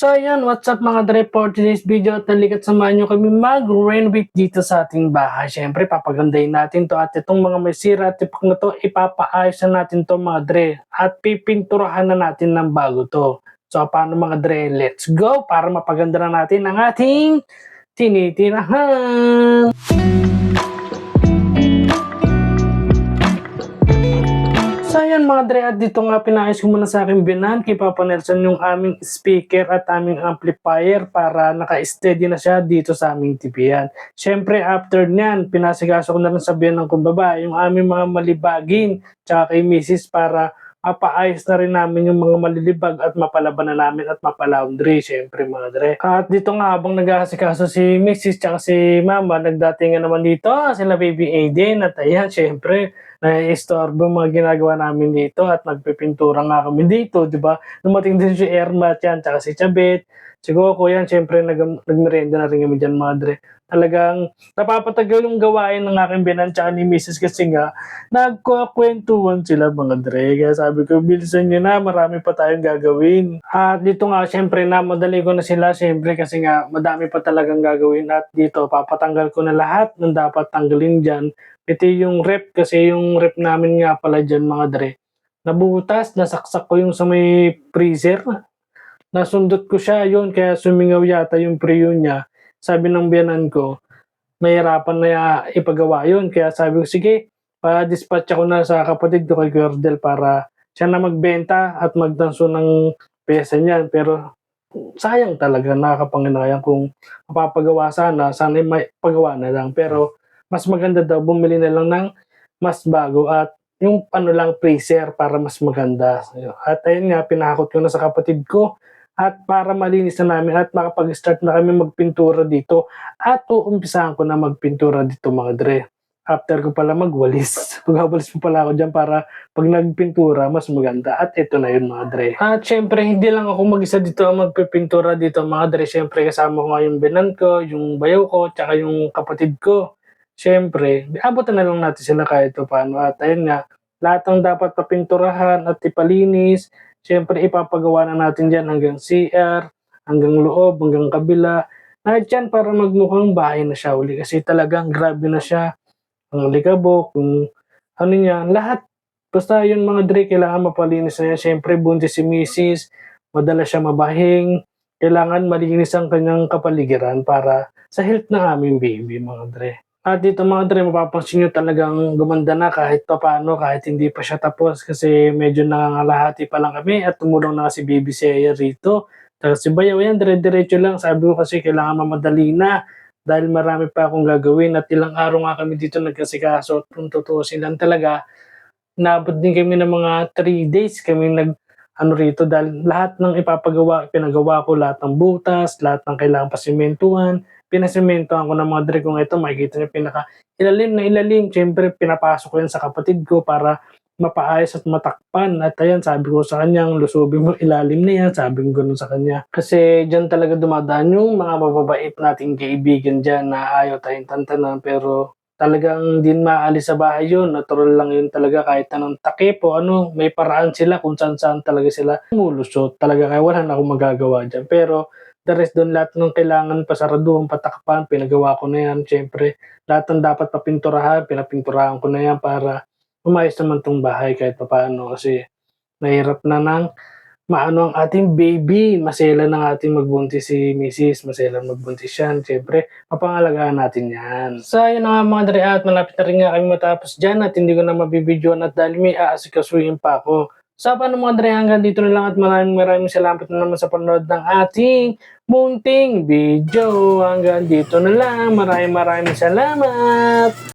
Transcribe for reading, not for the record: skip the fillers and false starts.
So ayan, what's up mga dre, for today's video at nalikat samahan nyo kami mag-renovate dito sa ating bahay. Siyempre, papagandahin natin to at itong mga may sira at tipak na to, ipapaayos na natin to mga dre at pipinturahan na natin ng bago to. So paano mga dre, let's go para mapaganda na natin ang ating tinitirahan! So ayan mga dre, at dito nga pinayos ko muna sa aking binan kay Papa Nelson yung aming speaker at aming amplifier para naka-steady na siya dito sa aming tipian. Siyempre after nyan, pinasigaso ko na rin sa biyanan kong babae yung aming mga malibagin tsaka kay Mrs. para mapaayos na rin namin yung mga malilibag at mapalaban na namin at mapalaundry, siyempre mga dre. At dito nga habang nag-aasikaso si Mrs. tsaka si Mama, nagdatingan naman dito sila Baby Aiden at ayan, siyempre nai-istorbo mga ginagawa namin dito at nagpipintura nga kami dito, di ba? Dumating din si Erma at yan, tsaka si Chabet, si Coco yan, syempre nagmerienda na rin kami dyan, madre. Talagang napapatagal yung gawain ng aking binan tsaka ni Mrs. kasi nga nagkukwentuhan sila mga dre. Kaya sabi ko, bilisan nyo na, marami pa tayong gagawin. At dito nga, syempre na madali ko na sila, syempre kasi nga madami pa talagang gagawin. At dito, papatanggal ko na lahat ng dapat tanggalin dyan. Ito yung rep kasi yung rep namin nga pala dyan mga dre. Nabutas, nasaksak ko yung sa may freezer. Nasundot ko siya yun kaya sumingaw yata yung preo niya. Sabi ng biyanan ko, mahirapan na ipagawa yun. Kaya sabi ko, sige, pa-dispatch ako na sa kapatid ko kay Gordel para siya na magbenta at magtanso ng pesa niyan. Pero sayang talaga, nakakapanginayang kung mapapagawa sana may pagawa na lang. Pero mas maganda daw bumili na lang ng mas bago at yung ano lang freezer para mas maganda. At ayun nga, pinakot ko na sa kapatid ko at para malinis na namin at makapag-start na kami magpintura dito at uumpisahan ko na magpintura dito mga dre. After ko pala magwalis. Magwawalis pa pala ako dyan para pag nagpintura mas maganda. At ito na yun mga dre. At syempre hindi lang ako mag-isa dito ang magpipintura dito mga dre. Syempre kasama ko nga yung binan ko, yung bayaw ko, tsaka yung kapatid ko. Siyempre, abutan na lang natin sila kahit paano. At ayun nga, lahat ng dapat papinturahan at ipalinis, siyempre ipapagawa na natin dyan hanggang CR, hanggang loob, hanggang kabila. At yan para magmukhang bahay na siya uli. Kasi talagang grabe na siya. Ang likabok, yung ano niya, lahat. Basta yun mga dre, kailangan mapalinis na yan. Siyempre, buntis si Mrs. Madala siya mabahing. Kailangan malinis ang kanyang kapaligiran para sa health ng aming baby mga dre. At dito mga dre, mapapansin nyo talagang gumanda na kahit paano, kahit hindi pa siya tapos kasi medyo nangangalahati pa lang kami at tumulong na si Baby Seya rito. Tapos si Bayaw yan, dire-diretso lang. Sabi ko kasi kailangan mamadali na dahil marami pa akong gagawin at ilang araw nga kami dito nagkasikaso at kung tutuusin lang talaga, naabot din kami ng mga 3 days kami ano rito dahil lahat ng ipapagawa, pinagawa ko lahat ng butas, lahat ng kailangan pasimentuhan, pinasimentohan ko ng mga dre kung ito, makikita niyo pinaka ilalim na ilalim. Siyempre, pinapasok ko yan sa kapatid ko para mapaayos at matakpan. At ayan, sabi ko sa kanya, lusubin mo ilalim na yan. Sabi ko ganun sa kanya. Kasi dyan talaga dumadaan yung mga mababait nating kaibigan dyan na ayaw tayong tantanan. Pero talagang din maalis sa bahay yun. Natural lang yun talaga kahit anong takip o ano, may paraan sila kung saan-saan talaga sila mulusot. Talaga kaya wala na akong magagawa dyan. Pero the rest doon, lahat ng kailangan pasaraduhan, patakpan, pinagawa ko na yan. Siyempre, lahat ng dapat papinturahan, pinapinturahan ko na yan para umayos naman tong bahay kahit paano. Kasi nahirap na ng maano ang ating baby. Masela ng ating magbuntis si Mrs. Masela magbuntis yan. Siyempre, mapangalagaan natin yan. So, yun na nga mga dre, at malapit na rin nga kami matapos dyan at hindi ko na mabibidyoan at dahil may aasikasuhin pa ako. So, paano mga dre, hanggang dito na lang at maraming salamat na naman sa panonood ng ating munting video. Hanggang dito na lang. Maraming salamat.